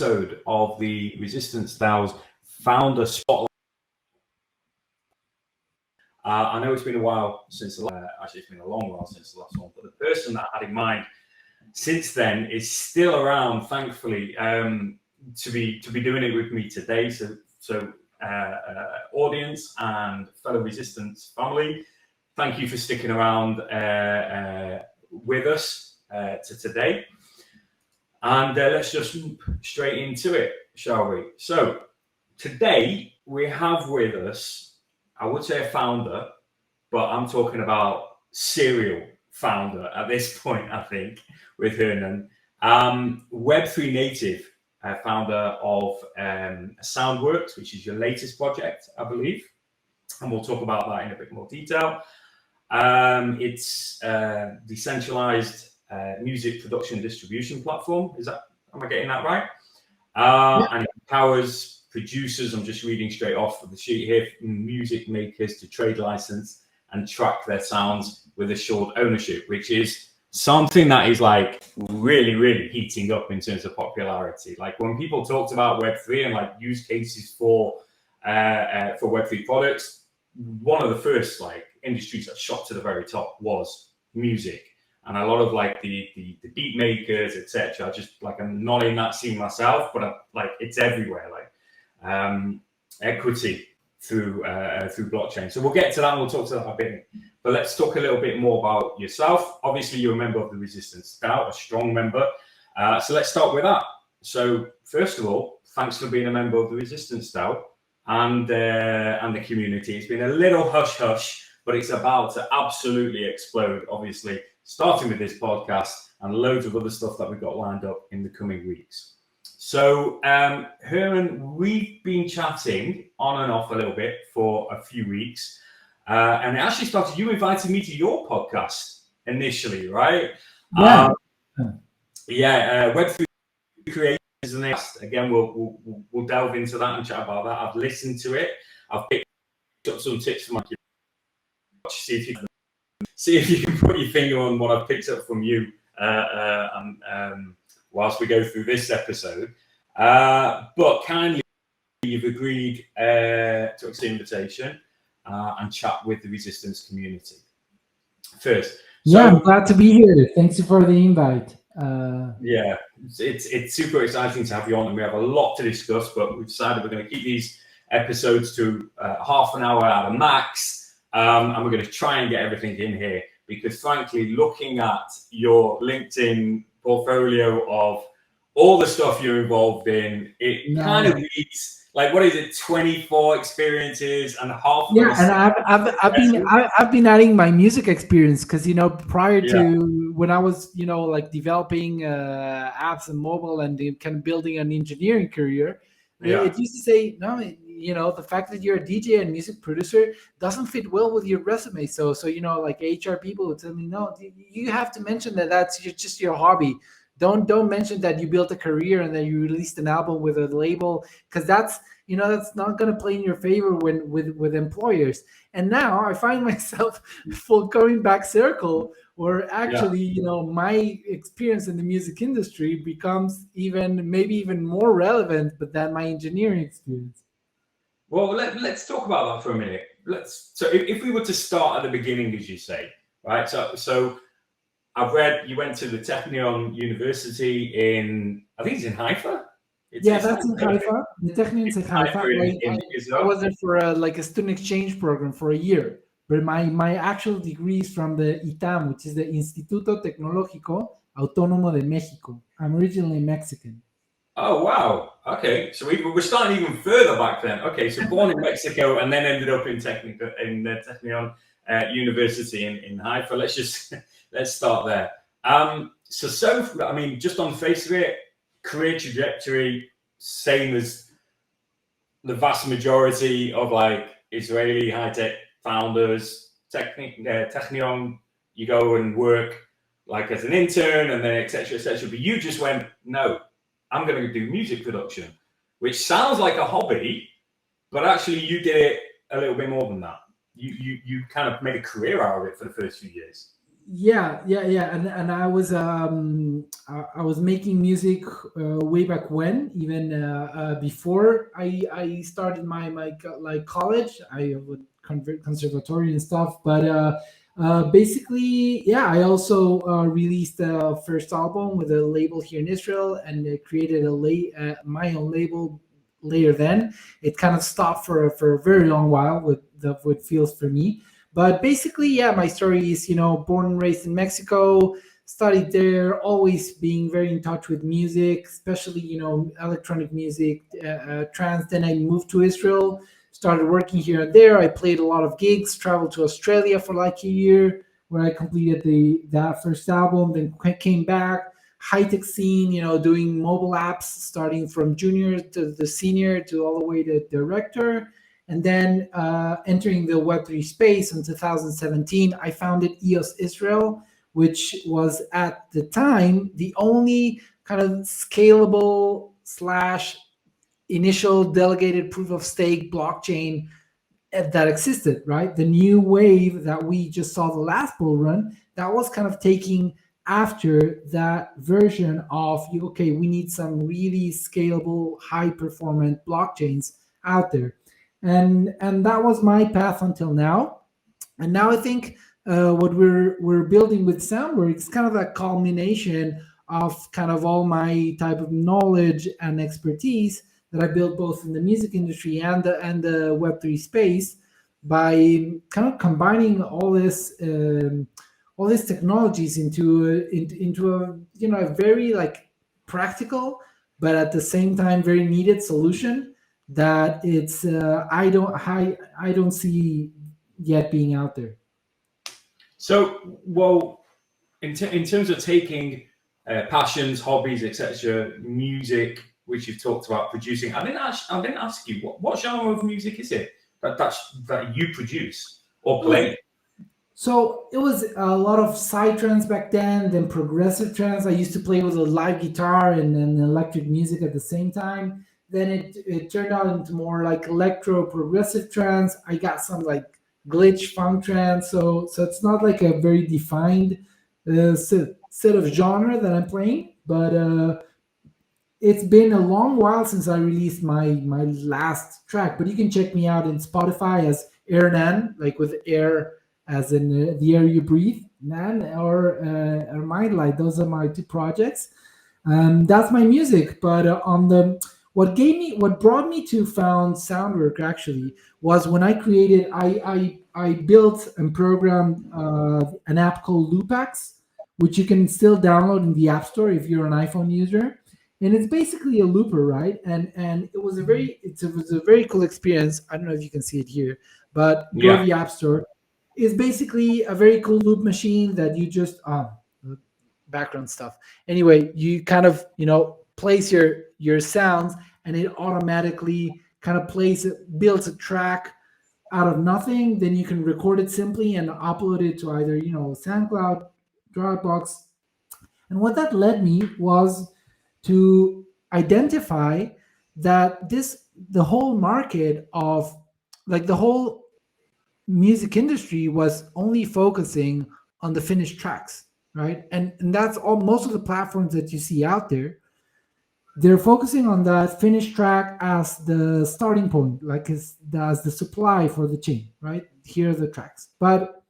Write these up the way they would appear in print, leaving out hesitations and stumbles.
episode of the Resistance DAO's Founder Spotlight. I know it's been a while since actually it's been a long while since the last one, but the person that I had in mind since then is still around, thankfully, to be doing it with me today. So audience and fellow Resistance family, thank you for sticking around with us to today. And let's just jump straight into it, shall we? So today we have with us, I would say a founder, but I'm talking about serial founder at this point, I think, with Hernan. Web3 native, founder of Soundworks, which is your latest project, I believe. And we'll talk about that in a bit more detail. It's decentralized music production distribution platform. Am I getting that right? And it empowers producers, I'm just reading straight off of the sheet here, music makers to trade license and track their sounds with assured ownership, which is something that is like really, really heating up in terms of popularity. Like when people talked about Web3 and like use cases for Web3 products, one of the first like industries that shot to the very top was music. And a lot of like the beat makers, etc. Just like I'm not in that scene myself, but like it's everywhere. Like equity through blockchain. So we'll get to that and we'll talk to that a bit. But let's talk a little bit more about yourself. Obviously, you're a member of the Resistance DAO, a strong member. So let's start with that. So first of all, thanks for being a member of the Resistance DAO and the community. It's been a little hush hush, but it's about to absolutely explode. Obviously, starting with this podcast and loads of other stuff that we've got lined up in the coming weeks. So, Hernan, we've been chatting on and off a little bit for a few weeks. And it actually started, you invited me to your podcast initially, right? Yeah. Web3 creators is the next. Again, we'll delve into that and chat about that. I've listened to it. I've picked up some tips from my see if you can put your finger on what I've picked up from you whilst we go through this episode. But kindly, you've agreed to accept the invitation and chat with the Resistance community. First. Yeah, I'm glad to be here. Thanks for the invite. Yeah, it's super exciting to have you on, and we have a lot to discuss, but we've decided we're going to keep these episodes to half an hour at a max. And we're going to try and get everything in here because, frankly, looking at your LinkedIn portfolio of all the stuff you're involved in, it kind of reads like, what is it, 24 experiences and half. Yeah, and I've been adding my music experience because prior to when I was like developing apps and mobile and kind of building an engineering career, it used to say no. The fact that you're a DJ and music producer doesn't fit well with your resume. So like HR people would tell me, no, you have to mention that that's just your hobby. Don't mention that you built a career and that you released an album with a label, because that's not going to play in your favor with employers. And now I find myself coming back circle where actually my experience in the music industry becomes maybe even more relevant than my engineering experience. Well, let's talk about that for a minute. So if we were to start at the beginning, as you say, right? So I've read you went to the Technion University I think it's in Haifa. That's in Haifa. The Technion's in Haifa. I was there for a student exchange program for a year. But my actual degree is from the ITAM, which is the Instituto Tecnológico Autónomo de México. I'm originally Mexican. Oh, wow. Okay. So we were starting even further back then. Okay. So born in Mexico and then ended up in Technion University in Haifa. Let's start there. So I mean, just on the face of it, career trajectory, same as the vast majority of like Israeli high-tech founders. Technion, you go and work like as an intern and then et cetera, but you just went, no, I'm going to do music production, which sounds like a hobby, but actually you did it a little bit more than that. You kind of made a career out of it for the first few years. yeah, and I was making music way back when, even before I started like college. I would convert conservatory and stuff, but basically, yeah, I also released a first album with a label here in Israel, and created my own label later. Then it kind of stopped for a very long while with the what feels for me. But basically, yeah, my story is, born and raised in Mexico, studied there, always being very in touch with music, especially, electronic music, trance. Then I moved to Israel, started working here and there. I played a lot of gigs, traveled to Australia for like a year, where I completed that first album, then came back. High tech scene, doing mobile apps, starting from junior to the senior to all the way to director, and then entering the Web3 space in 2017. I founded EOS Israel, which was at the time the only kind of scalable slash initial delegated proof of stake blockchain that existed, right? The new wave that we just saw the last bull run, that was kind of taking after that version of, okay, we need some really scalable, high performant blockchains out there. And that was my path until now. And now I think what we're building with Soundwork is kind of a culmination of kind of all my type of knowledge and expertise that I built both in the music industry and the Web3 space, by kind of combining all these technologies into a, a very like practical, but at the same time very needed solution that it's I don't see yet being out there. So, well, in terms of taking passions, hobbies, etc., music, which you've talked about producing, I didn't ask you what genre of music is it that you produce or It was play? So it was a lot of psytrance back then progressive trance. I used to play with a live guitar and electric music at the same time. Then it turned out into more like electro progressive trance. I got some like glitch funk trance. So it's not like a very defined set of genre that I'm playing, but it's been a long while since I released my last track. But you can check me out in Spotify as Hernan, like with air as in the air you breathe, Nan, or Mind Light. Those are my two projects. That's my music. But on the what brought me to found Soundwork actually was when I created I built and programmed an app called Loopax, which you can still download in the App Store if you're an iPhone user. And it's basically a looper, right? And it was a very cool experience. I don't know if you can see it here, but go to Yeah. the App Store. It's basically a very cool loop machine that you just background stuff. Anyway, you kind of place your sounds, and it automatically kind of builds a track out of nothing. Then you can record it simply and upload it to either SoundCloud, Dropbox. And what that led me was to identify that the whole market of like the whole music industry was only focusing on the finished tracks, right? And that's all. Most of the platforms that you see out there, they're focusing on that finished track as the starting point, like as the supply for the chain, right? Here are the tracks, but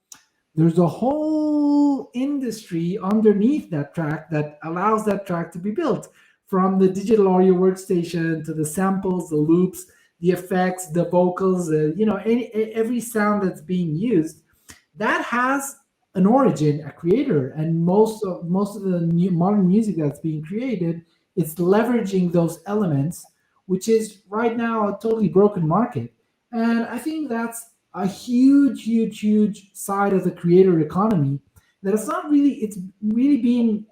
there's a whole industry underneath that track that allows that track to be built, from the digital audio workstation to the samples, the loops, the effects, the vocals, every sound that's being used that has an origin, a creator. And most of the modern music that's being created, it's leveraging those elements, which is right now a totally broken market. And I think that's a huge side of the creator economy that it's really being,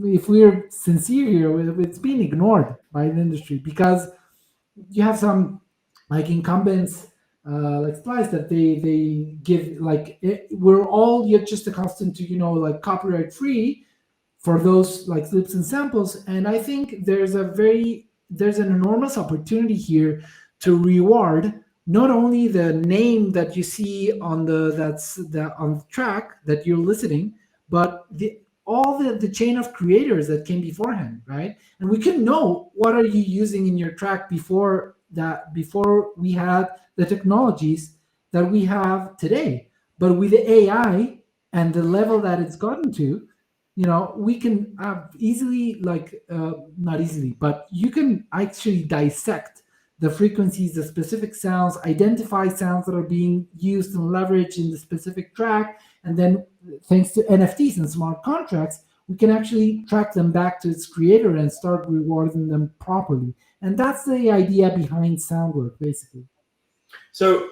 if we're sincere here, it's being ignored by the industry, because you have some like incumbents like Splice that they give like we're all yet just accustomed to like copyright free for those like loops and samples. And I think there's an enormous opportunity here to reward not only the name that you see on the track that you're listening, but all the chain of creators that came beforehand, right? And we can know what are you using in your track before we had the technologies that we have today. But with the AI and the level that it's gotten to, we can easily, like, not easily, but you can actually dissect the frequencies, the specific sounds, identify sounds that are being used and leveraged in the specific track. And then, thanks to NFTs and smart contracts, we can actually track them back to its creator and start rewarding them properly. And that's the idea behind Soundwork, basically. So,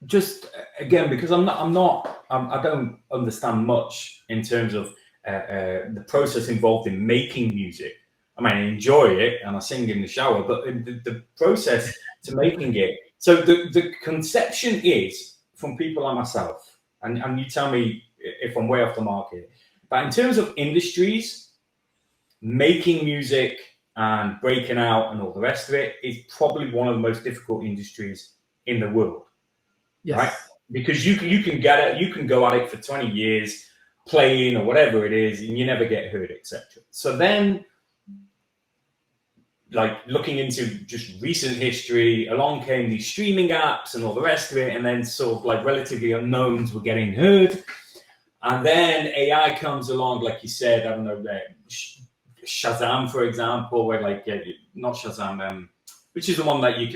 just again, because I don't understand much in terms of the process involved in making music. I mean, I enjoy it and I sing in the shower, but the process to making it. So the conception is from people like myself, and you tell me if I'm way off the mark here. But in terms of industries, making music and breaking out and all the rest of it is probably one of the most difficult industries in the world. Yes. Right? Because you can get it, you can go at it for 20 years playing or whatever it is, and you never get heard, etc. So then, like, looking into just recent history, along came these streaming apps and all the rest of it, and then sort of like relatively unknowns were getting heard. And then AI comes along, like you said, I don't know, Shazam, for example, where like, not Shazam, which is the one that you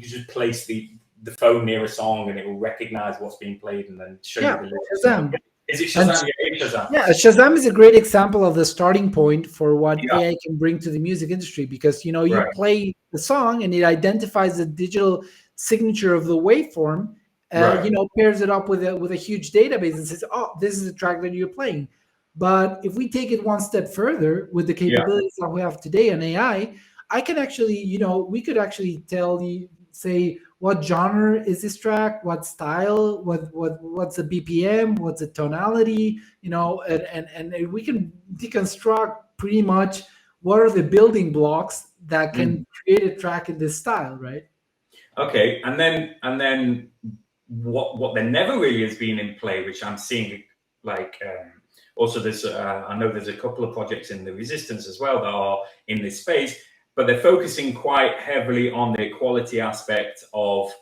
just place the phone near a song and it will recognize what's being played and then show you the lyrics. Shazam. Is it Shazam? Yeah, Shazam. Yeah, Shazam is a great example of the starting point for what AI can bring to the music industry, because you play the song and it identifies the digital signature of the waveform, pairs it up with a huge database and says, "Oh, this is the track that you're playing." But if we take it one step further with the capabilities that we have today in AI, I can actually, we could actually tell you, say, what genre is this track, what style, what's the BPM, what's the tonality, and we can deconstruct pretty much what are the building blocks that can create a track in this style, right? Okay, and then what there never really has been in play, which I'm seeing, like, also there's I know there's a couple of projects in the Resistance as well that are in this space, but they're focusing quite heavily on the equality aspect of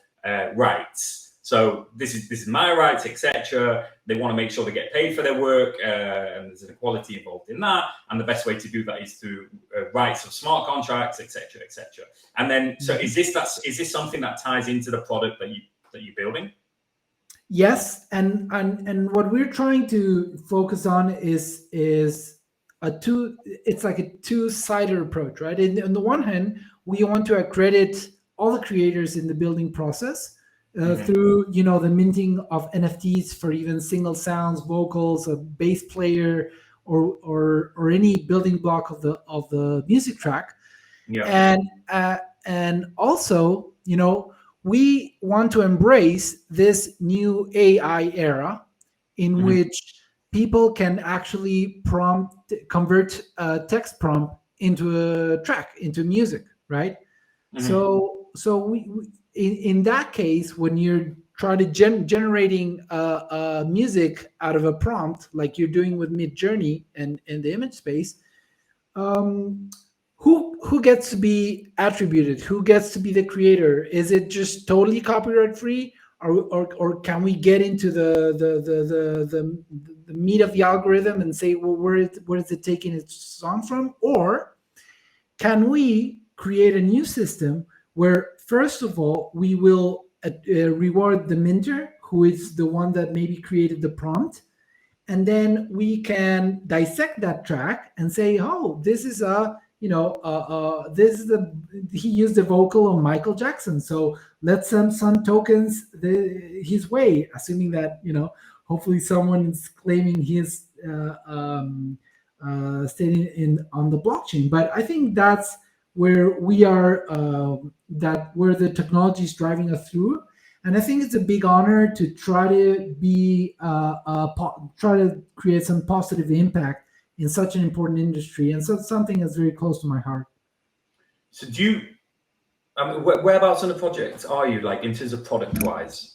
rights. So this is my rights, etc. They want to make sure they get paid for their work, and there's an equality involved in that. And the best way to do that is through rights of smart contracts, etc., etc. And then, so is this something that ties into the product that you're building? Yes, and what we're trying to focus on is it's like a two-sided approach, right? On the one hand, we want to accredit all the creators in the building process through the minting of NFTs for even single sounds, vocals, a bass player, or any building block of the music track. And also, we want to embrace this new AI era in which people can actually convert a text prompt into a track, into music, right? So we in that case, when you're trying to generating music out of a prompt, like you're doing with Midjourney and the image space, who gets to be attributed? Who gets to be the creator? Is it just totally copyright free, or can we get into the meat of the algorithm and say, well, where is it taking its song from? Or can we create a new system where, first of all, we will reward the minter, who is the one that maybe created the prompt, and then we can dissect that track and say, oh, this is he used the vocal of Michael Jackson, so let's send some tokens his way, assuming that hopefully someone is claiming his staying on the blockchain. But I think that's where we are, where the technology is driving us through. And I think it's a big honor to try to try to create some positive impact in such an important industry, and so it's something that's very close to my heart. So do Whereabouts on the project are you, like in terms of product wise?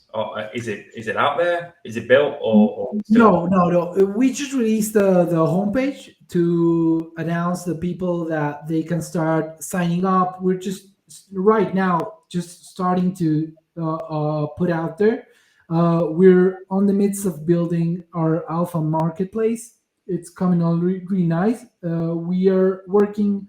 Is it out there? Is it built or still? No. We just released the homepage to announce the people that they can start signing up. We're just right now just starting to put out there. We're on the midst of building our alpha marketplace. It's coming on really nice. We are working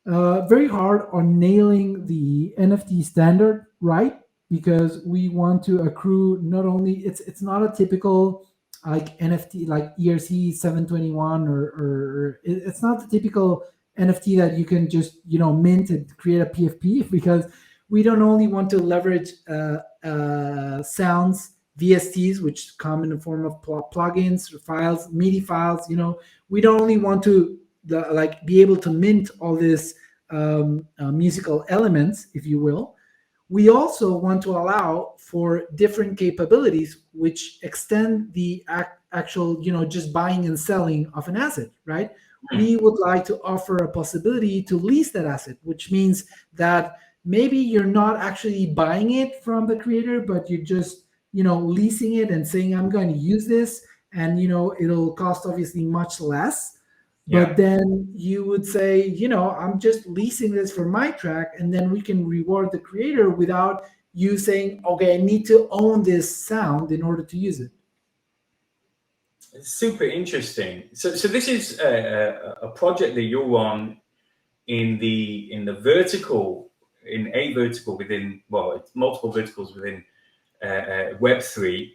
very hard on nailing the NFT standard right, because we want to accrue not only it's not a typical like NFT like ERC 721 or it's not the typical NFT that you can just mint and create a PFP because we don't only want to leverage sounds VSTs which come in the form of plugins files MIDI files. We don't only want to be able to mint all this musical elements, if you will. We also want to allow for different capabilities which extend the actual, just buying and selling of an asset, right? We would like to offer a possibility to lease that asset, which means that maybe you're not actually buying it from the creator, but you're just, leasing it and saying, I'm going to use this, and, it'll cost obviously much less. But then you would say, I'm just leasing this for my track, and then we can reward the creator without you saying, okay, I need to own this sound in order to use it. It's super interesting. So this is a project that you're on in a vertical within, well, it's multiple verticals within Web3.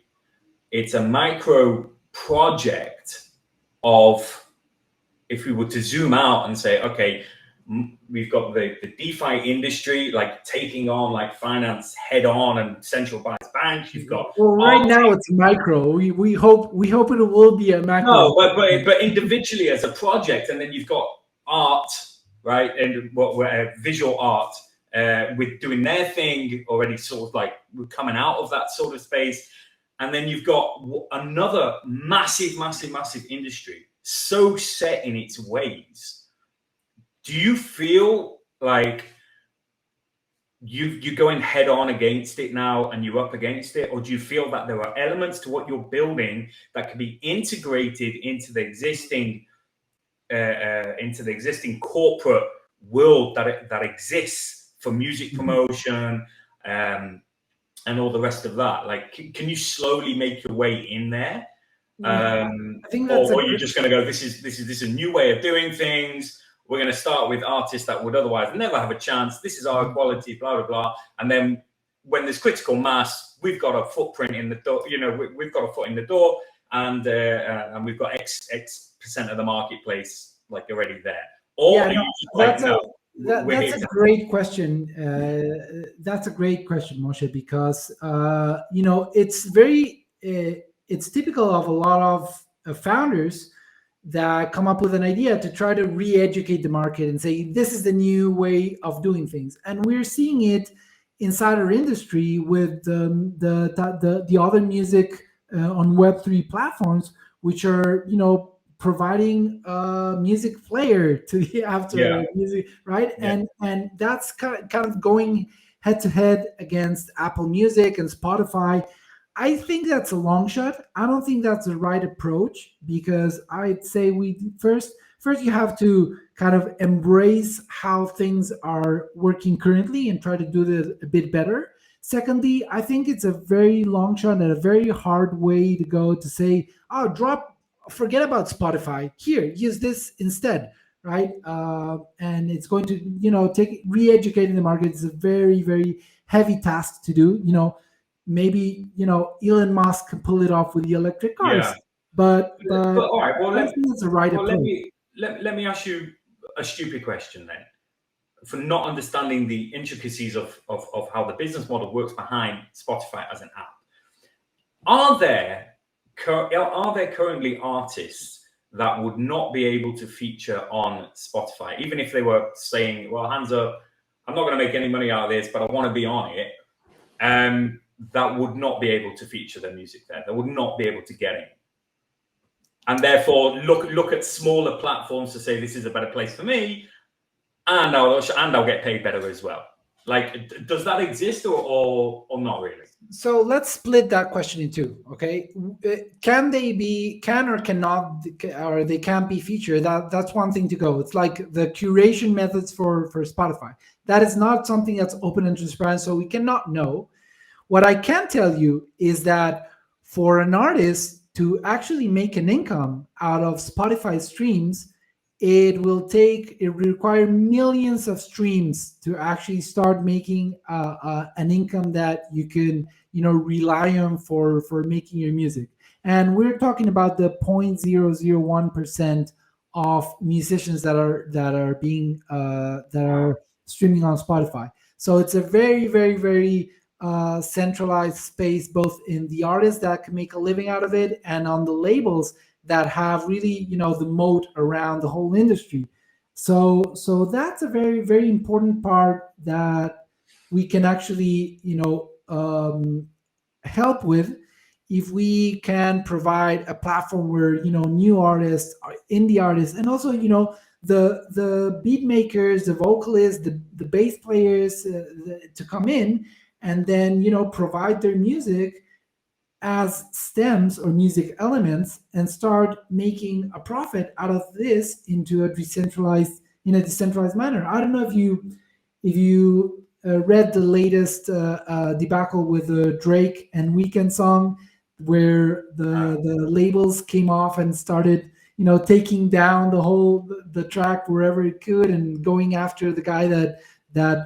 It's a micro project of, if we were to zoom out and say, okay, we've got the DeFi industry like taking on like finance head on and central banks. You've got right now it's micro. We hope it will be a macro. No, but individually as a project, and then you've got art, right, and visual art with doing their thing already, sort of like we're coming out of that sort of space, and then you've got another massive industry so set in its ways. Do you feel like you're going head on against it now and you're up against it, or do you feel that there are elements to what you're building that can be integrated into the existing corporate world that exists for music promotion and all the rest of that? Like, can you slowly make your way in there? I think that's or you're just going to go, this is a new way of doing things. We're going to start with artists that would otherwise never have a chance. This is our quality, blah, blah, blah. And then when there's critical mass, we've got a footprint in the door, we've got a foot in the door, and we've got X percent of the marketplace like already there. Or that's a great question. That's a great question, Moshe, because, it's typical of a lot of founders that come up with an idea to try to re-educate the market and say, this is the new way of doing things. And we're seeing it inside our industry with the other music on Web3 platforms, which are, providing a music player to the after music, right? Yeah. And that's kind of going head to head against Apple Music and Spotify. I think that's a long shot. I don't think that's the right approach, because I'd say we first you have to kind of embrace how things are working currently and try to do it a bit better. Secondly, I think it's a very long shot and a very hard way to go to say, forget about Spotify. Here, use this instead, right? And it's going to, take re-educating the market is a very, very heavy task to do. Maybe Elon Musk can pull it off with the electric cars, but all right. Well, I think it's the right approach. Let me ask you a stupid question then, for not understanding the intricacies of how the business model works behind Spotify as an app. Are there currently artists that would not be able to feature on Spotify, even if they were saying, well, hands up, I'm not going to make any money out of this, but I want to be on it, that would not be able to feature their music there, that would not be able to get in, and therefore look at smaller platforms to say, this is a better place for me, and I'll get paid better as well? Like, does that exist or not really? So let's split that question in two. Okay, can they be, can or cannot, or they can't be featured? That's one thing to go. It's like the curation methods for Spotify. That is not something that's open and transparent, so we cannot know. What I can tell you is that for an artist to actually make an income out of Spotify streams, it will require millions of streams to actually start making an income that you can, rely on for making your music. And we're talking about the 0.001% of musicians that are being that are streaming on Spotify. So it's a very, very, very centralized space, both in the artists that can make a living out of it and on the labels that have really, the moat around the whole industry. So that's a very, very important part that we can actually, help with, if we can provide a platform where, new artists, indie artists, and also, the beat makers, the vocalists, the bass players, to come in and then, provide their music as stems or music elements and start making a profit out of this in a decentralized manner. I don't know if you read the latest debacle with the Drake and Weekend song, where the labels came off and started, taking down the track wherever it could and going after the guy that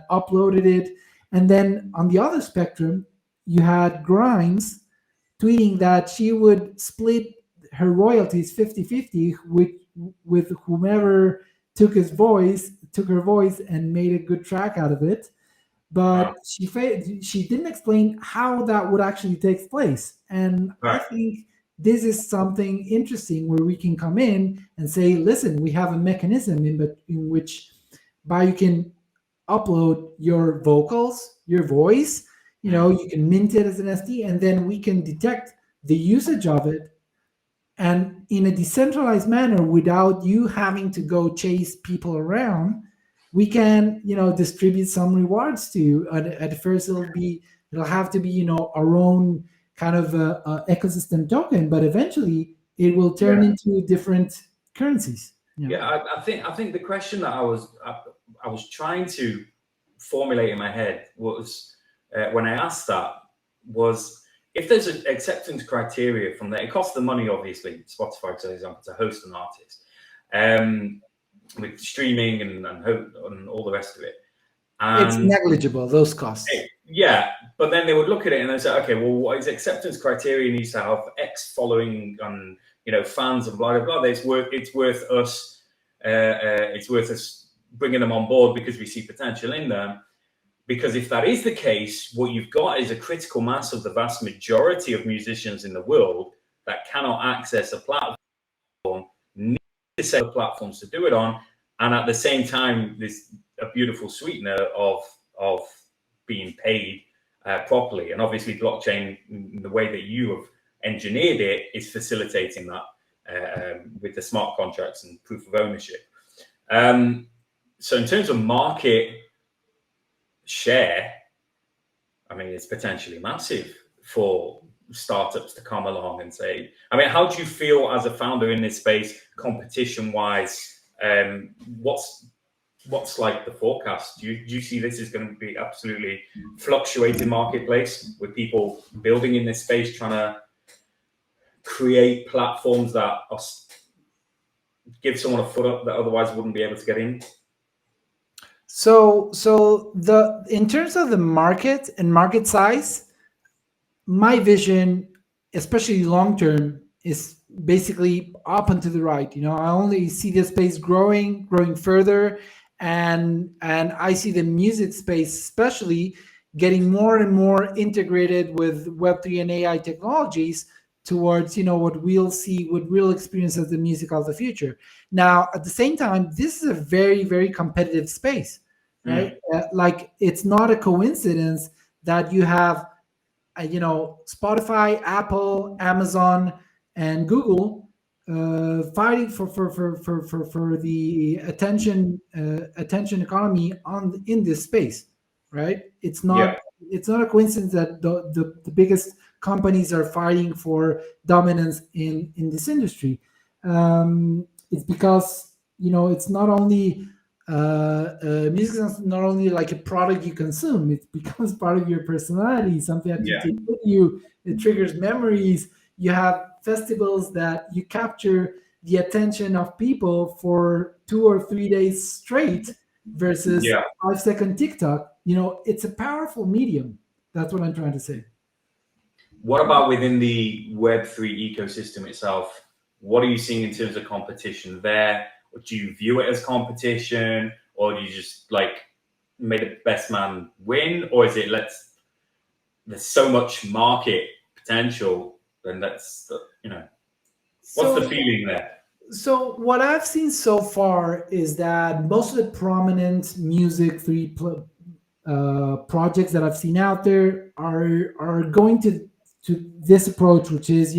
uploaded it. And then on the other spectrum, you had Grimes tweeting that she would split her royalties 50-50 with whomever took her voice and made a good track out of it. But she didn't explain how that would actually take place. And I think this is something interesting where we can come in and say, listen, we have a mechanism in which by you can upload your vocals, your voice, you can mint it as an SD, and then we can detect the usage of it, and in a decentralized manner, without you having to go chase people around, we can, distribute some rewards to you. At first it'll have to be, our own kind of ecosystem token, but eventually it will turn into different currencies. I think the question that I was trying to formulate in my head was, when I asked that, was if there's an acceptance criteria from there. It costs the money, obviously, Spotify, for example, to host an artist, with streaming and all the rest of it. And it's negligible, those costs. Yeah, but then they would look at it and they say, okay, well, what is acceptance criteria needs to have X following and fans and blah blah blah. It's worth us bringing them on board because we see potential in them. Because if that is the case, what you've got is a critical mass of the vast majority of musicians in the world that cannot access a platform, need to set up platforms to do it on, and at the same time, there's a beautiful sweetener of being paid properly. And obviously, blockchain, the way that you have engineered it, is facilitating that with the smart contracts and proof of ownership. So in terms of market share, I mean, it's potentially massive for startups to come along and say, I mean, how do you feel as a founder in this space, competition wise? What's like the forecast? Do you see this is going to be absolutely fluctuating marketplace with people building in this space, trying to create platforms that give someone a foot up that otherwise wouldn't be able to get in? So in terms of the market and market size, my vision, especially long term, is basically up and to the right. I only see the space growing further, and I see the music space especially getting more and more integrated with Web3 and AI technologies towards what we'll experience as the music of the future. Now, at the same time, this is a very, very competitive space, right? Like, it's not a coincidence that you have Spotify, Apple, Amazon, and Google fighting for the attention economy in this space. right? Yeah. It's not a coincidence that the biggest companies are fighting for dominance in this industry. It's because it's not only music is not only like a product you consume; it becomes part of your personality, something that you Yeah. take with you. It triggers memories. You have festivals that you capture the attention of people for 2 or 3 days straight versus Yeah. 5-second TikTok. It's a powerful medium. That's what I'm trying to say. What about within the Web3 ecosystem itself? What are you seeing in terms of competition there? Or do you view it as competition, or do you just like make the best man win, or is it there's so much market potential, then what's the So, feeling there? so what I've seen so far is that most of the prominent music projects that I've seen out there are going to this approach, which is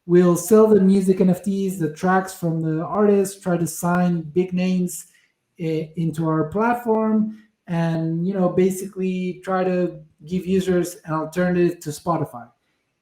we'll sell the music NFTs, the tracks from the artists, try to sign big names into our platform, and basically try to give users an alternative to Spotify.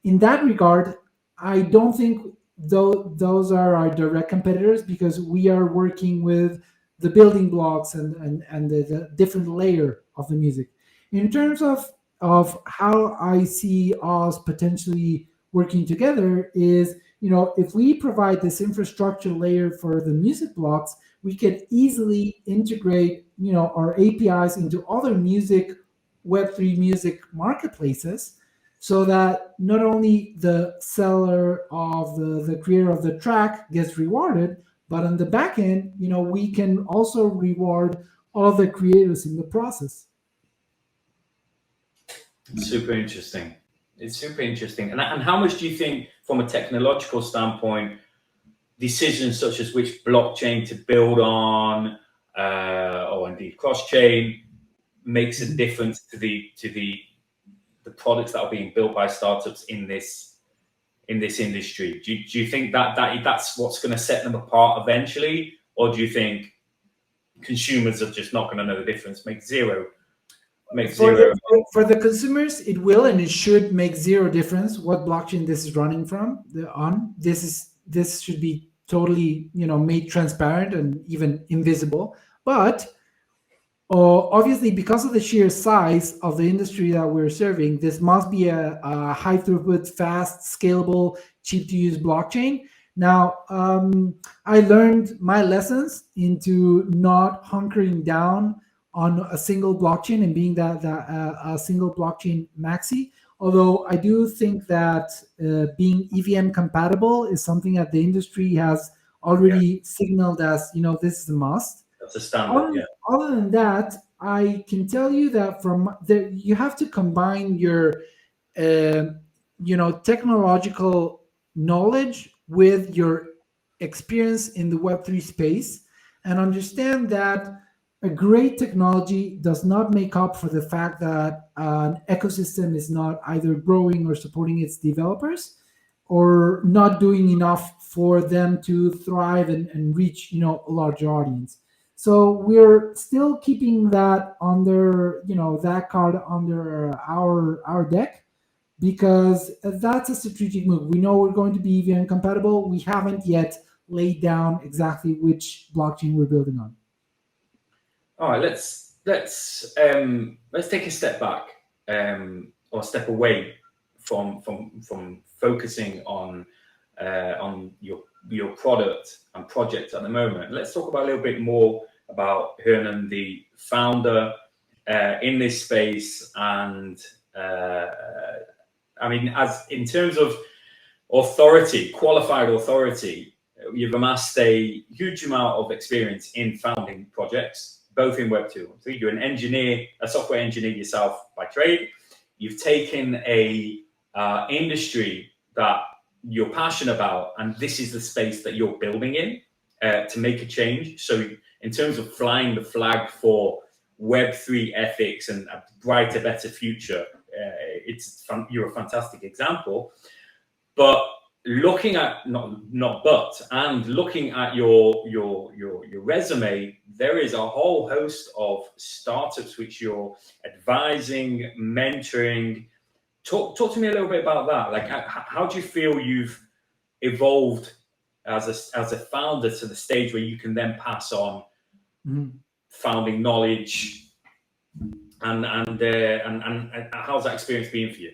In that regard, I don't think those are our direct competitors because we are working with the building blocks and the different layer of the music. In terms of how I see us potentially working together is, if we provide this infrastructure layer for the music blocks, we can easily integrate, our APIs into other Web3 music marketplaces, so that not only the seller of the creator of the track gets rewarded, but on the back end, we can also reward all of the creators in the process. Super interesting. It's super interesting. And how much do you think, from a technological standpoint, decisions such as which blockchain to build on, or indeed cross chain, makes a difference to the products that are being built by startups in this industry? Do you think that's what's going to set them apart eventually, or do you think consumers are just not going to know the difference? Make For zero. for the consumers, it will and it should make zero difference what blockchain this is running on. This should be totally made transparent and even invisible. But obviously, because of the sheer size of the industry that we're serving, this must be a high throughput, fast, scalable, cheap to use blockchain. Now, I learned my lessons into not hunkering down on a single blockchain and being that a single blockchain maxi. Although I do think that being EVM compatible is something that the industry has Yeah, already signaled as this is a must. that's a standard. other, Yeah, other than that, I can tell you that you have to combine your uh, technological knowledge with your experience in the Web3 space, and understand that a great technology does not make up for the fact that an ecosystem is not either growing or supporting its developers, or not doing enough for them to thrive and reach a larger audience. So we're still keeping that under that card under our deck, because that's a strategic move. We know we're going to be EVM compatible. We haven't yet laid down exactly which blockchain we're building on. all right. Let's take a step back, or step away from focusing on your product and project at the moment. Let's talk about a little bit more about Hernan, the founder in this space, and I mean, as in terms of authority, qualified authority, you've amassed a huge amount of experience in founding projects, both in Web 2 and 3. You're an engineer, a software engineer yourself by trade. You've taken a industry that you're passionate about, and this is the space that you're building in to make a change. So in terms of flying the flag for Web3 ethics and a brighter, better future, you're a fantastic example. But looking at looking at your resume, there is a whole host of startups which you're advising, mentoring. Talk to me a little bit about that. Like, how do you feel you've evolved as a founder to the stage where you can then pass on founding knowledge, and how's that experience been for you?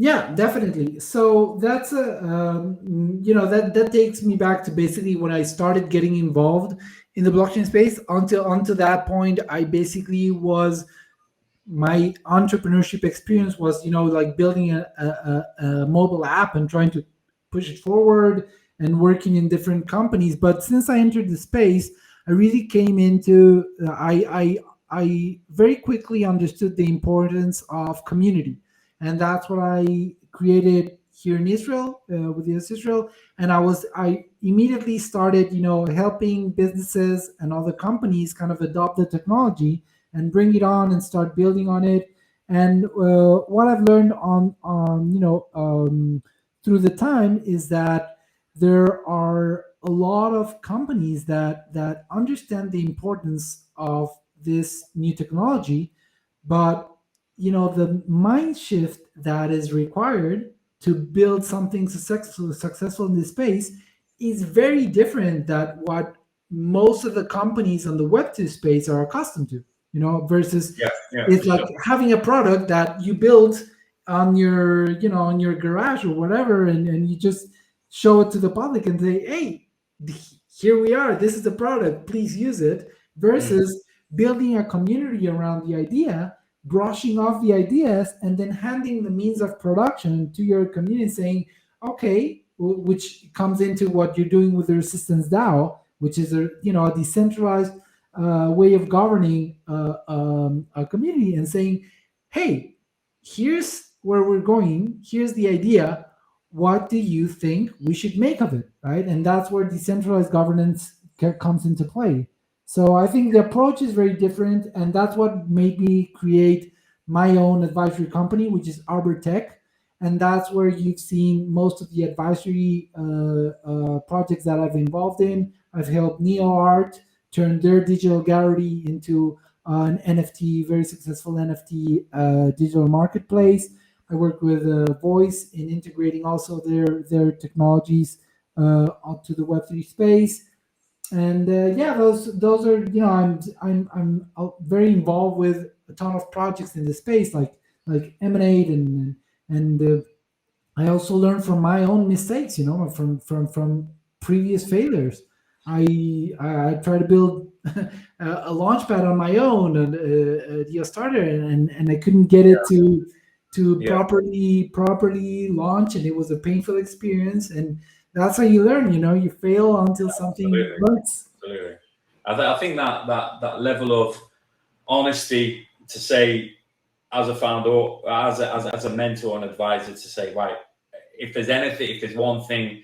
Yeah, definitely. So that's that takes me back to basically when I started getting involved in the blockchain space. Until that point, I basically was my entrepreneurship experience was like building a mobile app and trying to push it forward and working in different companies. But since I entered the space, I really came into I very quickly understood the importance of community, and that's what I created here in Israel with US Israel. And I immediately started helping businesses and other companies kind of adopt the technology and bring it on and start building on it. And what I've learned through the time is that there are a lot of companies that understand the importance of this new technology, but the mind shift that is required to build something successful in this space is very different than what most of the companies on the Web2 space are accustomed to. Versus it's like sure. having a product that you build on your on your garage or whatever, and you just show it to the public and say, hey, here we are, this is the product, please use it. Versus building a community around the idea, brushing off the ideas, and then handing the means of production to your community, saying, okay, which comes into what you're doing with the Resistance DAO, which is a decentralized way of governing a community, and saying, hey, here's where we're going, here's the idea, what do you think we should make of it, right? And that's where decentralized governance comes into play. So I think the approach is very different, and that's what made me create my own advisory company, which is Arbor Tech. And that's where you've seen most of the advisory projects that I've involved in. I've helped NeoArt turn their digital gallery into an NFT, very successful NFT digital marketplace. I work with Voice in integrating also their technologies onto the Web3 space. And those are I'm very involved with a ton of projects in the space, like Emanate, and I also learn from my own mistakes, from previous failures. I try to build a launchpad on my own, and a starter, and I couldn't get it to properly launch, and it was a painful experience. And that's how you learn. You fail until something works. Absolutely. I think that level of honesty to say, as a founder, or as a mentor and advisor, to say, right, if there's one thing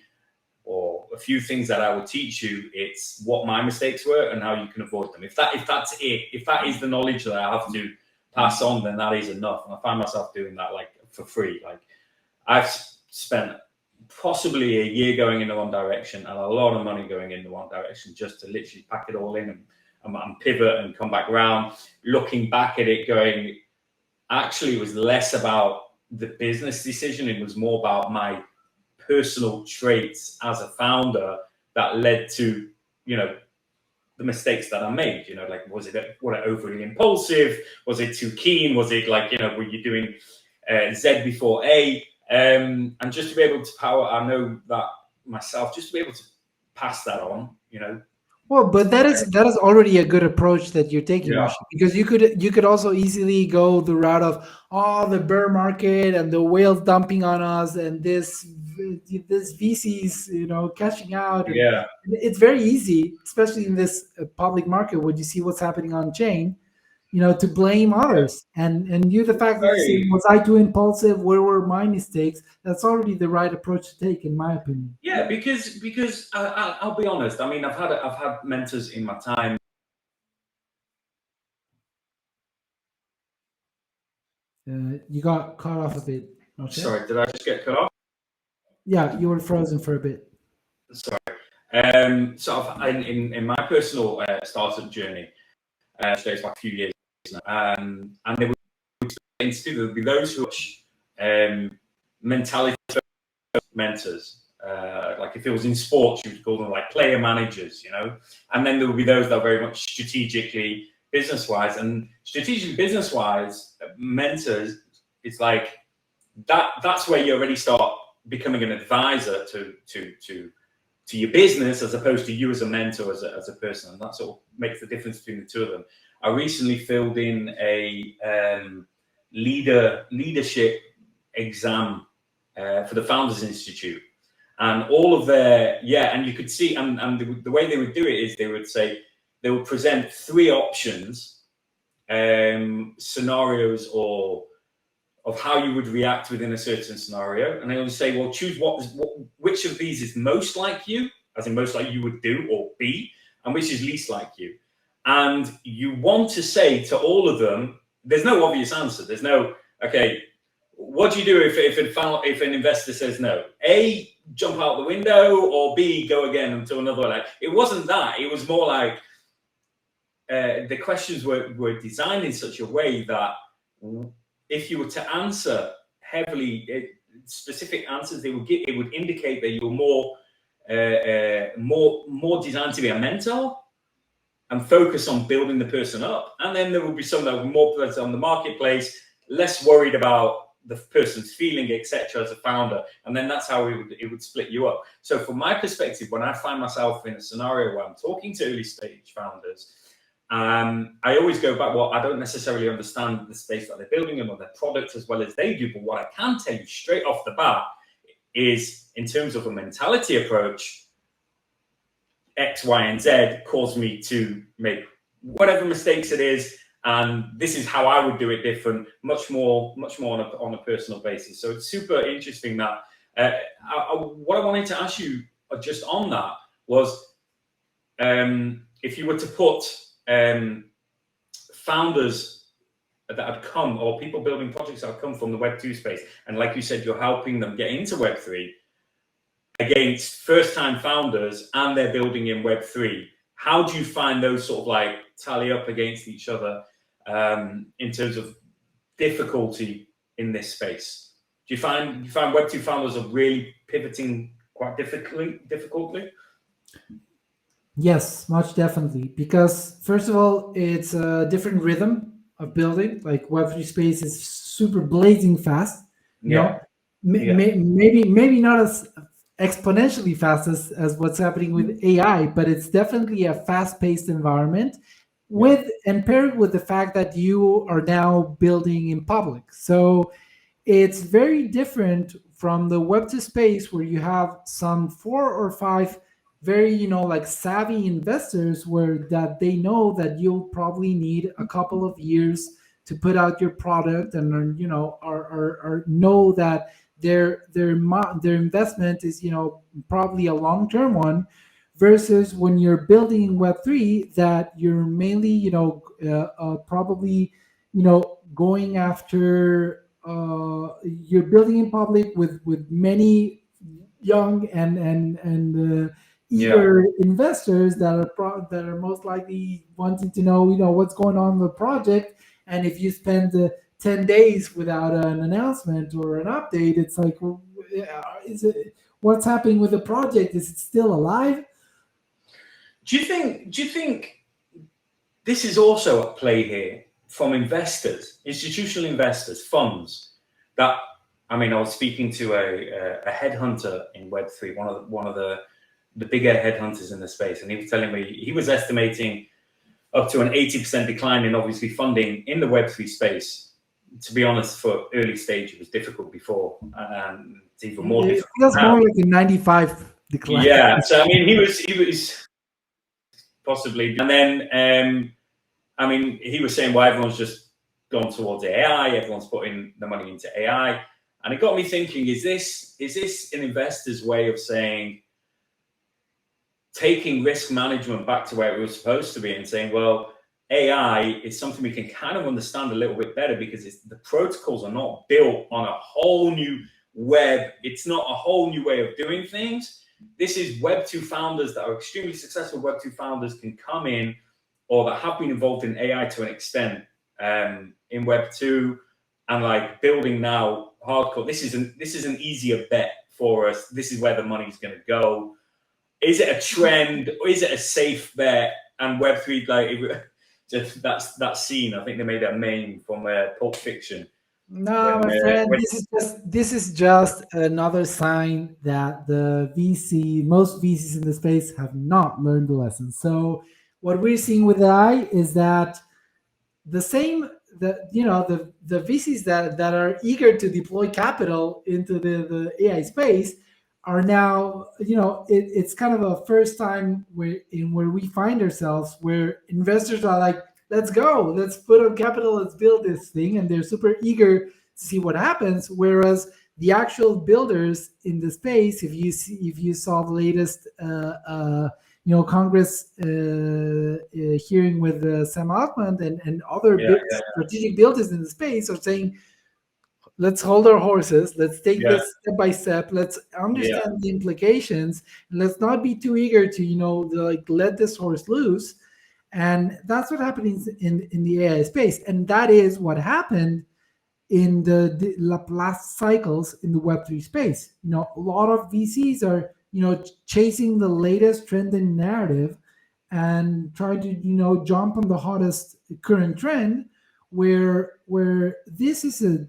or a few things that I would teach you, it's what my mistakes were and how you can avoid them. If that's it, if that is the knowledge that I have to pass on, then that is enough. And I find myself doing that like for free. Like, I've spent possibly a year going in the one direction and a lot of money going in the one direction just to literally pack it all in and pivot and come back around. Looking back at it, going, actually, it was less about the business decision. It was more about my personal traits as a founder that led to, the mistakes that I made. Like, was it overly impulsive? Was it too keen? Was it like, were you doing Z before A? And just to be able to I know that myself, just to be able to pass that on, Well, but that is already a good approach that you're taking, Moshe, because you could also easily go the route of the bear market and the whales dumping on us and this VCs cashing out. And it's very easy, especially in this public market when you see what's happening on chain, to blame others. And the fact that you say, was I too impulsive? Where were my mistakes? That's already the right approach to take, in my opinion. Yeah, because I'll be honest. I mean, I've had mentors in my time. You got cut off a bit. Okay. Sorry, did I just get cut off? Yeah, you were frozen for a bit. Sorry. Sort of in my personal startup journey, so it's like a few years now, and there would be those who are mentality mentors. Like if it was in sports, you would call them like player managers, you know. And then there would be those that are very much strategically business-wise. And strategically business-wise, mentors, it's like that's where you already start becoming an advisor to your business as opposed to you as a mentor, as a person. And that sort of makes the difference between the two of them. I recently filled in a leadership exam for the Founders Institute. And all of their, and you could see, and the way they would do it is they would present 3 options, scenarios or of how you would react within a certain scenario. And they would say, well, choose which of these is most like you, as in most like you would do or be, and which is least like you. And you want to say to all of them, there's no obvious answer. There's no, okay, what do you do if an investor says no? A, jump out the window, or B, go again until another one. Like, it wasn't that. It was more like the questions were designed in such a way that if you were to answer heavily specific answers, it would indicate that you're more designed to be a mentor and focus on building the person up. And then there would be some that were more focused on the marketplace, less worried about the person's feeling, etc., as a founder. And then that's how it would split you up. So from my perspective, when I find myself in a scenario where I'm talking to early stage founders, I always go back, well, I don't necessarily understand the space that they're building and or their product as well as they do. But what I can tell you straight off the bat is, in terms of a mentality approach, X, Y, and Z caused me to make whatever mistakes it is. And this is how I would do it different, much more on a personal basis. So it's super interesting that what I wanted to ask you just on that was, if you were to put founders that had come, or people building projects that have come from the Web2 space, and like you said, you're helping them get into Web3, against first-time founders and they're building in Web3, how do you find those sort of like tally up against each other in terms of difficulty in this space? Do you find Web2 founders are really pivoting quite difficultly? Yes, much definitely. Because first of all, it's a different rhythm of building. Like Web3 space is super blazing fast. You know, maybe not as exponentially fast as what's happening with AI, but it's definitely a fast-paced environment and paired with the fact that you are now building in public. So it's very different from the Web2 space where you have some 4 or 5 very, like savvy investors where that they know that you'll probably need a couple of years to put out your product, and are know that their investment is probably a long-term one, versus when you're building in Web3 that you're mainly probably going after you're building in public with many young and eager investors that are most likely wanting to know what's going on in the project. And if you spend 10 days without an announcement or an update, it's like, what's happening with the project? Is it still alive? Do you think this is also at play here from investors, institutional investors, funds? That, I mean, I was speaking to a headhunter in Web3, one of the bigger headhunters in the space, and he was telling me he was estimating up to an 80% decline in obviously funding in the Web3 space. To be honest, for early stage, it was difficult before, and it's even more difficult. It feels more like a 95 decline. Yeah, so I mean, he was possibly, and then I mean, he was saying, well, everyone's just gone towards AI, everyone's putting the money into AI, and it got me thinking: is this an investor's way of saying, taking risk management back to where it was supposed to be, and saying, well, AI is something we can kind of understand a little bit better because the protocols are not built on a whole new web. It's not a whole new way of doing things. This is Web 2 founders that are extremely successful. Web 2 founders can come in, or that have been involved in AI to an extent in Web 2, and like building now hardcore. This is an easier bet for us. This is where the money's going to go. Is it a trend, or is it a safe bet? And Web 3, like just that scene. I think they made a meme from Pulp Fiction. No, my friend, this is just another sign that most VCs in the space have not learned the lesson. So what we're seeing with AI is that the VCs that are eager to deploy capital into the AI space are now, it's kind of a first time where we find ourselves, where investors are like, let's go, let's put on capital, let's build this thing, and they're super eager to see what happens. Whereas the actual builders in the space, if you saw the latest Congress hearing with Sam Altman and other strategic builders in the space, are saying, let's hold our horses, let's take this step by step, let's understand the implications, and let's not be too eager to let this horse loose. And that's what happens in the AI space, and that is what happened in the last cycles in the Web3 space. A lot of VCs are chasing the latest trend and narrative and trying to jump on the hottest current trend, where this is a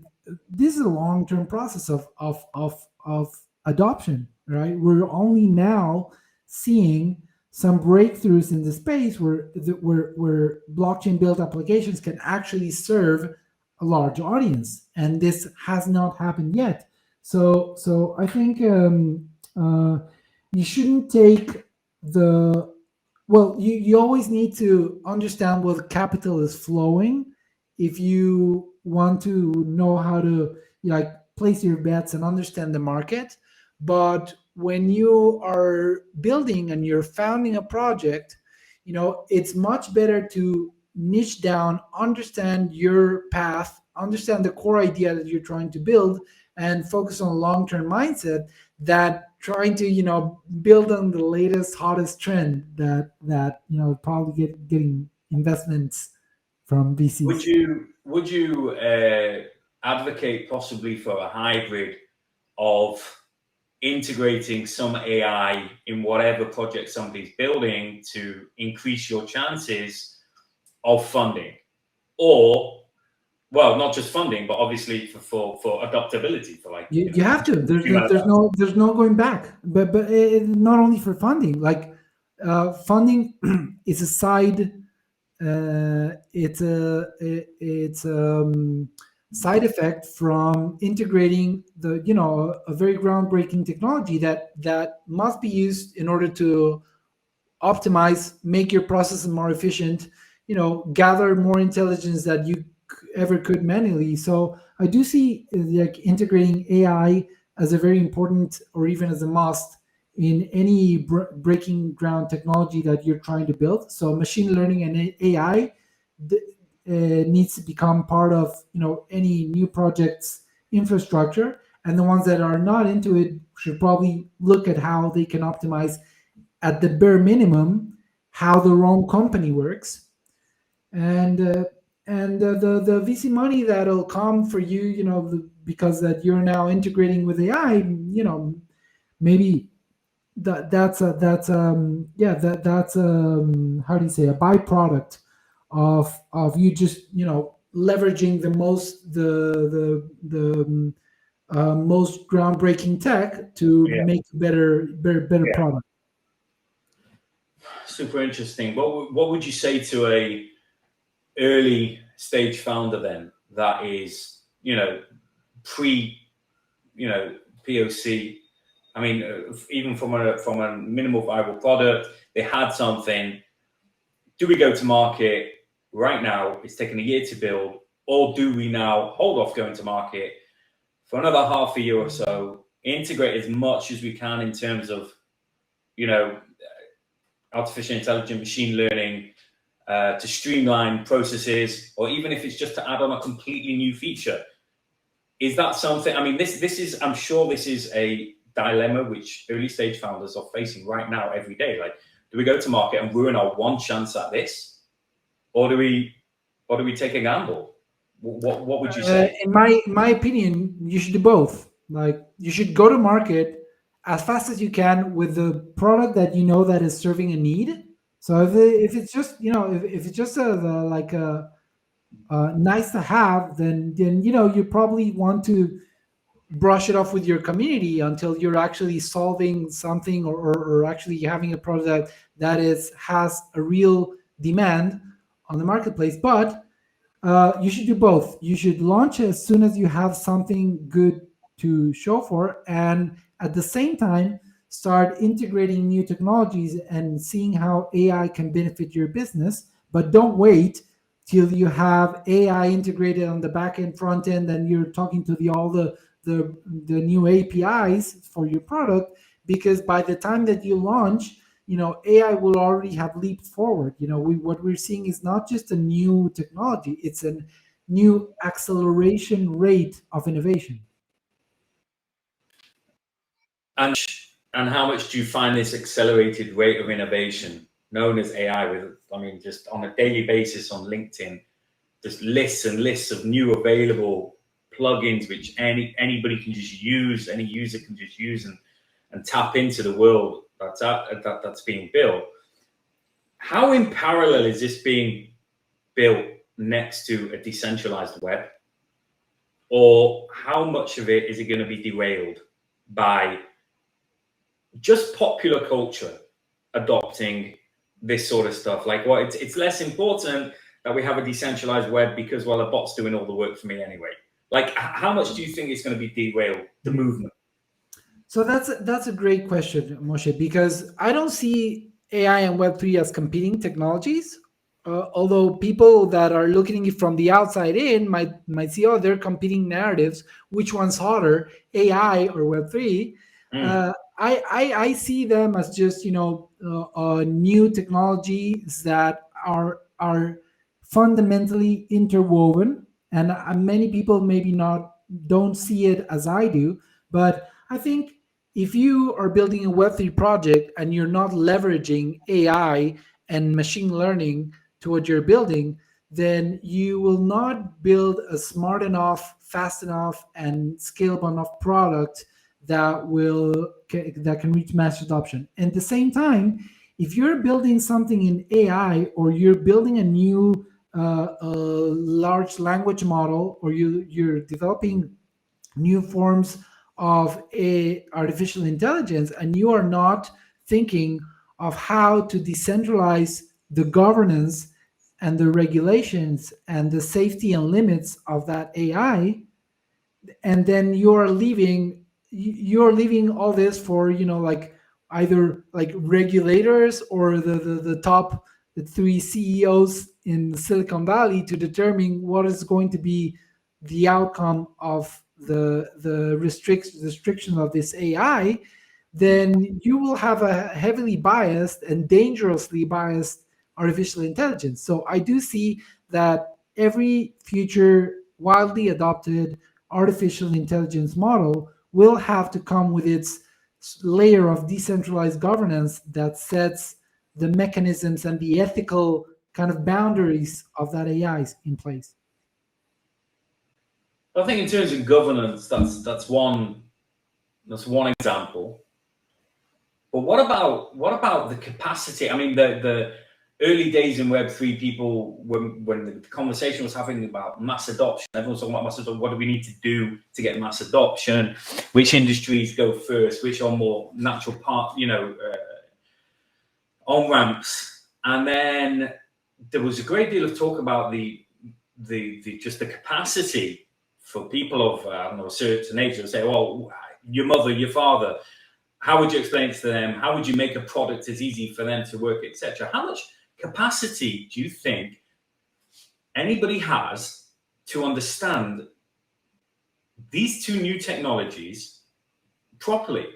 long-term process of adoption, right? We're only now seeing some breakthroughs in the space where blockchain built applications can actually serve a large audience, and this has not happened yet. So I think you shouldn't take you always need to understand where the capital is flowing if you want to know how to place your bets and understand the market. But when you are building and you're founding a project, it's much better to niche down, understand your path, understand the core idea that you're trying to build, and focus on a long-term mindset, that trying to build on the latest hottest trend that probably getting investments from VCs. Would you advocate possibly for a hybrid of integrating some AI in whatever project somebody's building to increase your chances of funding? Or, well, not just funding, but obviously for adaptability, for you have to. There's no going back. But not only for funding, funding is a side. It's a side effect from integrating a very groundbreaking technology that must be used in order to optimize, make your process more efficient, gather more intelligence that you ever could manually. So I do see integrating AI as a very important, or even as a must, in any breaking ground technology that you're trying to build. So machine learning and AI needs to become part of any new project's infrastructure, and the ones that are not into it should probably look at how they can optimize, at the bare minimum, how their own company works. And the VC money that'll come for you, because that you're now integrating with AI, maybe that's how do you say, a byproduct of you just leveraging the most groundbreaking tech to make better product. Super interesting. What would you say to a early stage founder then that is pre POC? I mean, even from a minimal viable product, they had something. Do we go to market right now? It's taken a year to build, or do we now hold off going to market for another half a year or so, integrate as much as we can in terms of, artificial intelligence, machine learning, to streamline processes, or even if it's just to add on a completely new feature? Is that something? I mean, this is. I'm sure this is a dilemma which early stage founders are facing right now every day. Like, do we go to market and ruin our one chance at this, or do we take a gamble? What would you say? In my opinion, you should do both. Like you should go to market as fast as you can with the product that you know that is serving a need. So if it's just if it's just like a nice to have, then you probably want to brush it off with your community until you're actually solving something, or actually having a product that is has a real demand on the marketplace. But you should do both. You should launch as soon as you have something good to show for, and at the same time, start integrating new technologies and seeing how AI can benefit your business. But don't wait till you have AI integrated on the back end, front end, and you're talking to all the new APIs for your product, because by the time that you launch, AI will already have leaped forward. What we're seeing is not just a new technology, it's a new acceleration rate of innovation. And how much do you find this accelerated rate of innovation known as AI? I mean, just on a daily basis on LinkedIn, just lists and lists of new available plugins which anybody can just use, any user can just use and tap into the world that's being built. How in parallel is this being built next to a decentralized web? Or how much of it is it going to be derailed by just popular culture adopting this sort of stuff? Like, well, it's less important that we have a decentralized web because, well, a bot's doing all the work for me anyway. Like, how much do you think it's going to be derailed the movement? So that's a great question, Moshe, because I don't see AI and Web3 as competing technologies. Although people that are looking from the outside in might see, oh, they're competing narratives. Which one's hotter, AI or Web3? I see them as just new technologies that are fundamentally interwoven, and many people maybe don't see it as I do. But I think if you are building a Web3 project and you're not leveraging AI and machine learning to what you're building, then you will not build a smart enough, fast enough, and scalable enough product that can reach mass adoption. And at the same time, if you're building something in AI, or you're building a new large language model, or you're developing new forms of artificial intelligence, and you are not thinking of how to decentralize the governance and the regulations and the safety and limits of that AI, and then you're leaving all this for like either like regulators or the top the three CEOs in Silicon Valley to determine what is going to be the outcome of the restriction of this AI, then you will have a heavily biased and dangerously biased artificial intelligence. So I do see that every future widely adopted artificial intelligence model will have to come with its layer of decentralized governance that sets the mechanisms and the ethical kind of boundaries of that AI in place. I think in terms of governance, that's one example. But what about the capacity? I mean, the early days in Web3, people, when the conversation was having about mass adoption, everyone's talking about mass adoption. What do we need to do to get mass adoption? Which industries go first? Which are more natural on ramps? And then there was a great deal of talk about the just the capacity for people of I don't know, a certain age to say, well, your mother, your father, how would you explain it to them? How would you make a product as easy for them to work, etc.? How much capacity do you think anybody has to understand these two new technologies properly?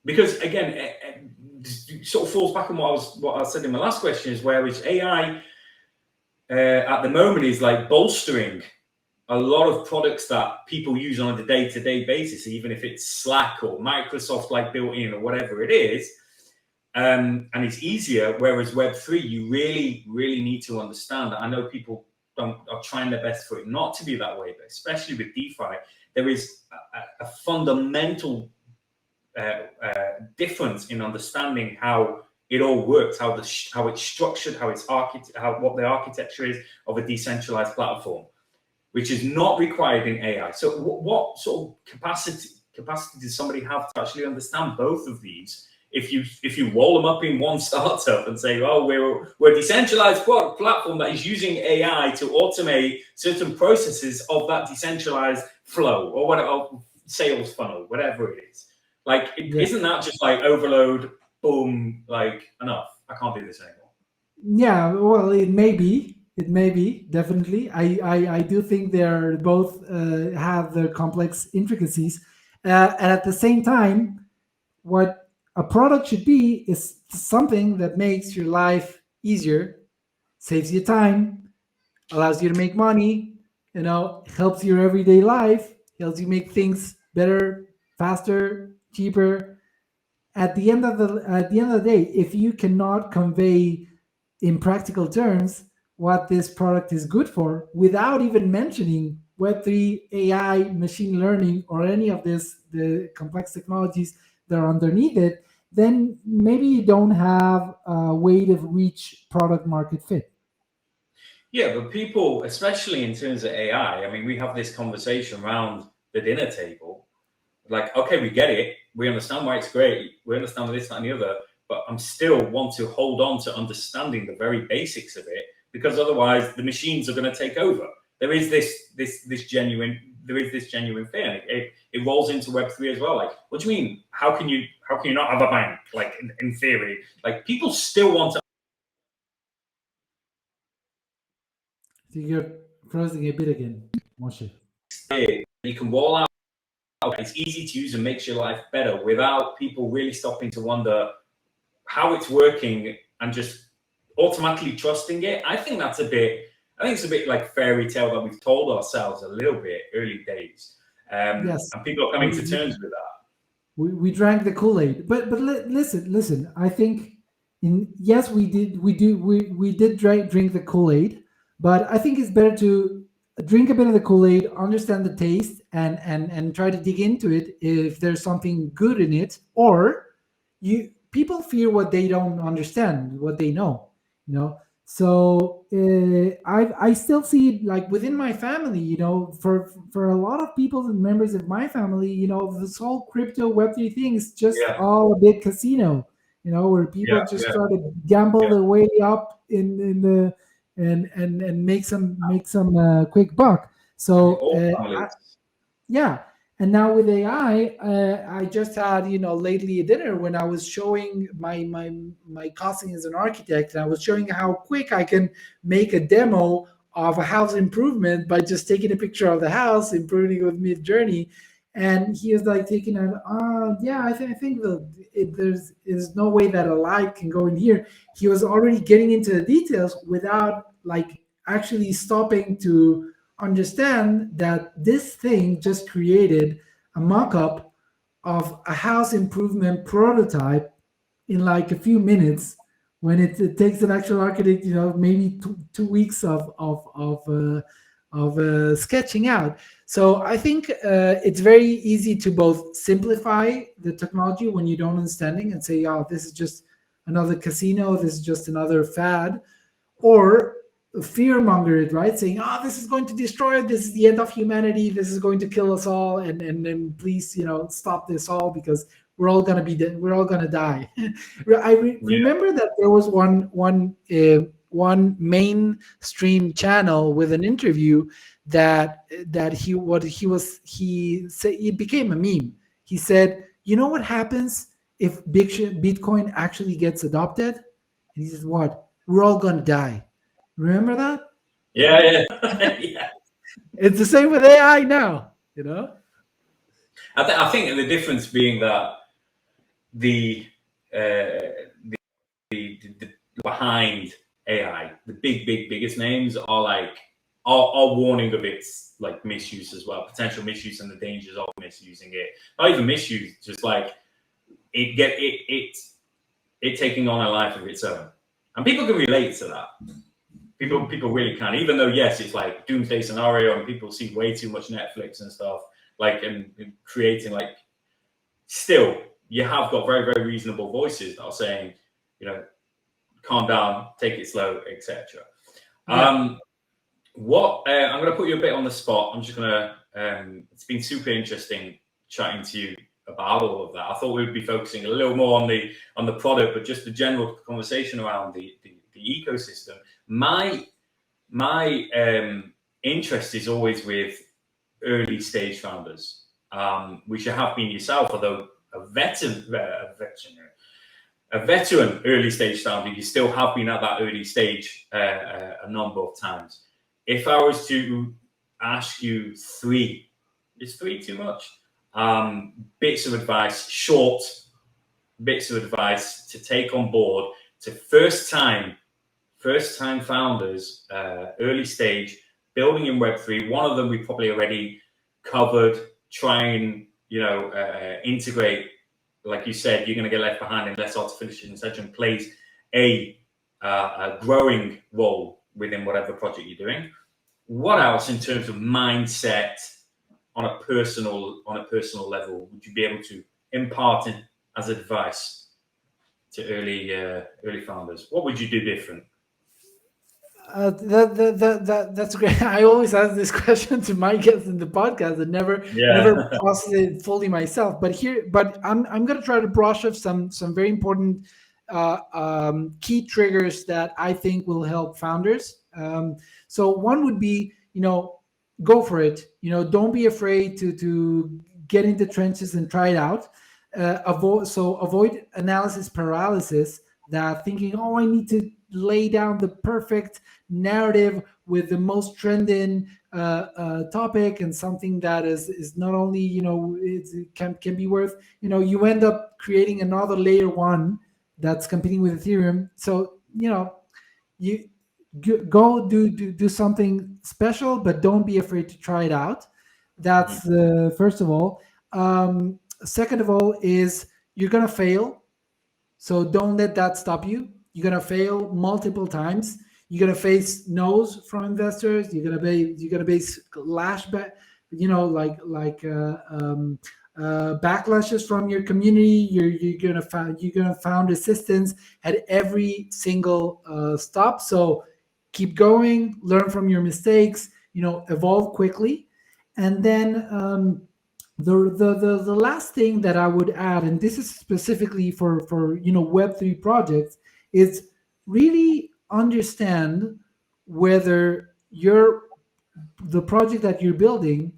Because again, it sort of falls back on what I said in my last question, is whereas AI at the moment is like bolstering a lot of products that people use on a day-to-day basis, even if it's Slack or Microsoft like built in or whatever it is, and it's easier. Whereas Web3, you really, really need to understand. I know people are trying their best for it not to be that way, but especially with DeFi, there is a fundamental difference in understanding how it all works, how it's structured, what the architecture is of a decentralized platform, which is not required in AI. So what sort of capacity does somebody have to actually understand both of these? If you roll them up in one startup and say, oh, we're a decentralized platform that is using AI to automate certain processes of that decentralized flow or whatever, sales funnel, whatever it is. Like, isn't that just like overload, boom, like enough? I can't do this anymore. Yeah, well, it may be, definitely. I do think they're both have their complex intricacies, and at the same time, what a product should be is something that makes your life easier, saves you time, allows you to make money, helps your everyday life, helps you make things better, faster, cheaper. At the end of the day, if you cannot convey in practical terms what this product is good for without even mentioning Web3, AI, machine learning, or any of the complex technologies that are underneath it, then maybe you don't have a way to reach product market fit. Yeah, but people, especially in terms of AI, I mean, we have this conversation around the dinner table. Like, okay, we get it. We understand why it's great. We understand this, that, and the other. But I'm still want to hold on to understanding the very basics of it, because otherwise the machines are going to take over. There is this genuine fear, and it rolls into Web3 as well. Like, what do you mean? How can you not have a bank? Like, in theory, like, people still want to. So you're frozen a bit again, Moshe. You can roll out. It's easy to use and makes your life better without people really stopping to wonder how it's working and just automatically trusting it. I think it's a bit like fairy tale that we've told ourselves a little bit early days. Yes, And people are coming to terms with that. we drank the Kool-Aid, but listen. I think yes, we did drink the Kool-Aid, but I think it's better to drink a bit of the Kool-Aid, understand the taste, and try to dig into it if there's something good in it, or people fear what they don't understand, what they know. So I still see it like within my family, for a lot of people and members of my family, this whole crypto Web3 thing is just all a big casino, where people just try to gamble their way up in the and make some quick buck. So yeah. And now with AI, I just had, lately a dinner when I was showing my cousin is an architect, and I was showing how quick I can make a demo of a house improvement by just taking a picture of the house, improving it with Mid Journey, and he is like taking an, yeah, I think there's no way that a light can go in here. He was already getting into the details without like actually stopping to understand that this thing just created a mock-up of a house improvement prototype in like a few minutes, when it takes an actual architect, maybe two weeks of sketching out. So I think it's very easy to both simplify the technology when you don't understanding and say, oh, this is just another casino, this is just another fad, or fear monger it, right? Saying, oh, this is going to destroy it. This is the end of humanity. This is going to kill us all. And please, stop this all, because we're all going to be dead. We're all going to die. Remember that there was one mainstream channel with an interview that he said, it became a meme. He said, you know what happens if Bitcoin actually gets adopted? And he says, what? We're all going to die. Remember that? Yeah. It's the same with AI now, I think the difference being that the behind AI, the biggest names are warning of its like misuse as well, potential misuse and the dangers of misusing it. Not even misuse, just like it taking on a life of its own. And people can relate to that. People really can, even though yes, it's like doomsday scenario and people see way too much Netflix and stuff, like and creating like. Still, you have got very, very reasonable voices that are saying, you know, calm down, take it slow, etc. Yeah. What I'm going to put you a bit on the spot. I'm just going to. It's been super interesting chatting to you about all of that. I thought we would be focusing a little more on the product, but just the general conversation around the ecosystem. My interest is always with early stage founders, which you have been yourself, although a veteran early stage founder, you still have been at that early stage a number of times. If I was to ask you three, is three too much? Bits of advice, short bits of advice to take on board to first time founders, early stage, building in Web3. One of them we probably already covered. Try and integrate. Like you said, you're going to get left behind unless artificial intelligence plays a growing role within whatever project you're doing. What else in terms of mindset on a personal level would you be able to impart as advice to early founders? What would you do different? That's great. I always ask this question to my guests in the podcast and never process it fully myself. But I'm going to try to brush off some very important key triggers that I think will help founders. So one would be, go for it. Don't be afraid to get into trenches and try it out. Avoid analysis paralysis. That thinking, oh, I need to lay down the perfect narrative with the most trending topic and something that is not only it can be worth, you end up creating another layer one that's competing with Ethereum. So you go do something special, but don't be afraid to try it out. That's first of all. Second of all is you're gonna fail, so don't let that stop you. You're gonna fail multiple times. You're gonna face no's from investors. You're gonna face lashback, backlashes from your community. You're gonna find resistance at every single stop. So keep going, learn from your mistakes. Evolve quickly, and then. The last thing that I would add, and this is specifically for Web3 projects, is really understand whether the project that you're building,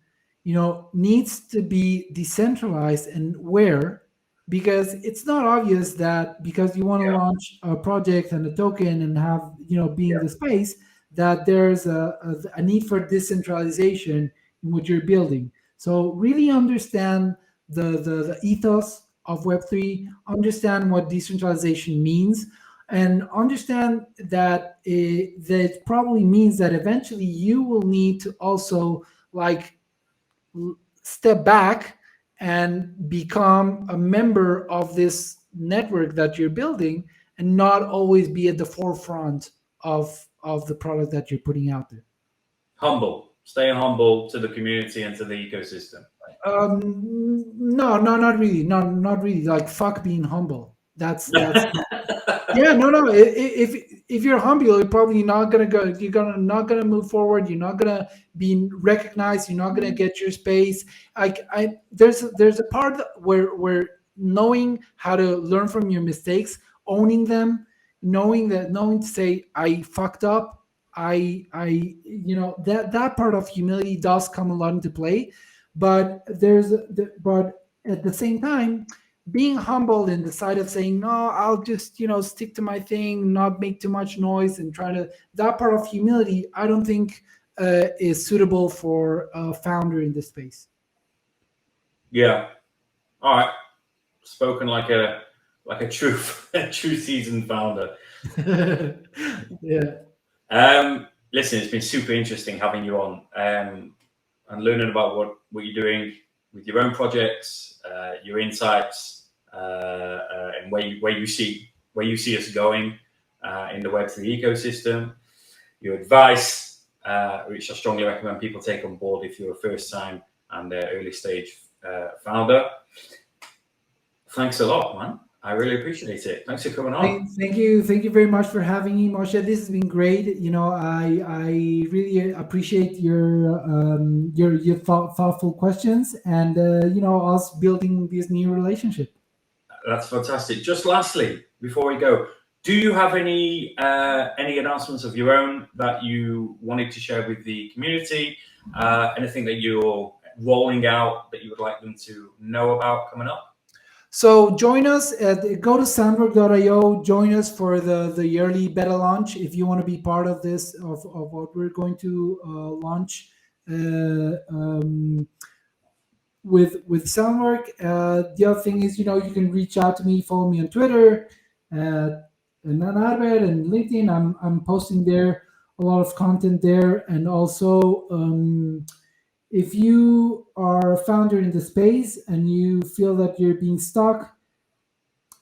needs to be decentralized and where, because it's not obvious that because you want to launch a project and a token and have be in the space that there's a need for decentralization in what you're building. So really understand the ethos of Web3, understand what decentralization means, and understand that that probably means that eventually you will need to also step back and become a member of this network that you're building and not always be at the forefront of the product that you're putting out there. Stay humble to the community and to the ecosystem. No, not really. Not really. Like fuck being humble. That's yeah. No. If you're humble, you're probably not gonna go. You're not gonna move forward. You're not gonna be recognized. You're not gonna get your space. There's a part where knowing how to learn from your mistakes, owning them, knowing to say I fucked up. That part of humility does come a lot into play, but but at the same time, being humble in the side of saying no, I'll just stick to my thing, not make too much noise, and try to that part of humility, I don't think is suitable for a founder in this space. Yeah. All right. Spoken like a true seasoned founder. Yeah. Listen, it's been super interesting having you on. and learning about what you're doing with your own projects, your insights, and where you see us going in the Web3 ecosystem. Your advice, which I strongly recommend people take on board if you're a first-time and early stage founder. Thanks a lot, man. I really appreciate it. Thanks for coming on. Thank you very much for having me, Moshe. This has been great. You know, I really appreciate your thoughtful questions, and you know, us building this new relationship. That's fantastic. Just lastly, before we go, do you have any announcements of your own that you wanted to share with the community? Anything that you're rolling out that you would like them to know about coming up? So join us go to soundwork.io. Join us for the early beta launch if you want to be part of this of what we're going to launch with Soundwork. The other thing is, you know, you can reach out to me, follow me on Twitter, Hernan Arber, and LinkedIn. I'm posting there a lot of content there, and also. If you are a founder in the space and you feel that you're being stuck,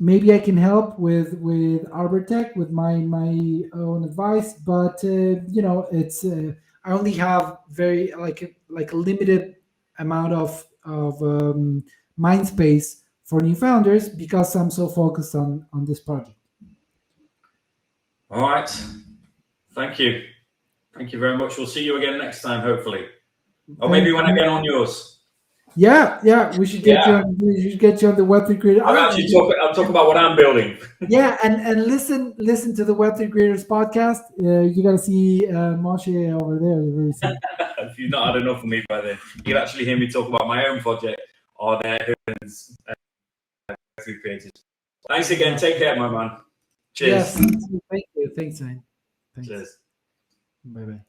maybe I can help with Arbortech with my own advice. But you know, it's I only have very like a limited amount of mind space for new founders because I'm so focused on this project. All right. Thank you. Thank you very much. We'll see you again next time, hopefully. Or maybe when I get on yours. Yeah, we should get you on. We should get you on the Web3 Creator. I'll talk about what I'm building. Yeah, and listen to the Web3 Creators podcast. You gotta see Moshe over there very soon. If you've not had enough of me by then, you can actually hear me talk about my own project or Herman's Web3 Creators. Thanks again. Take care, my man. Cheers. Yes, thank you. Thanks, man. Thanks. Cheers. Bye bye.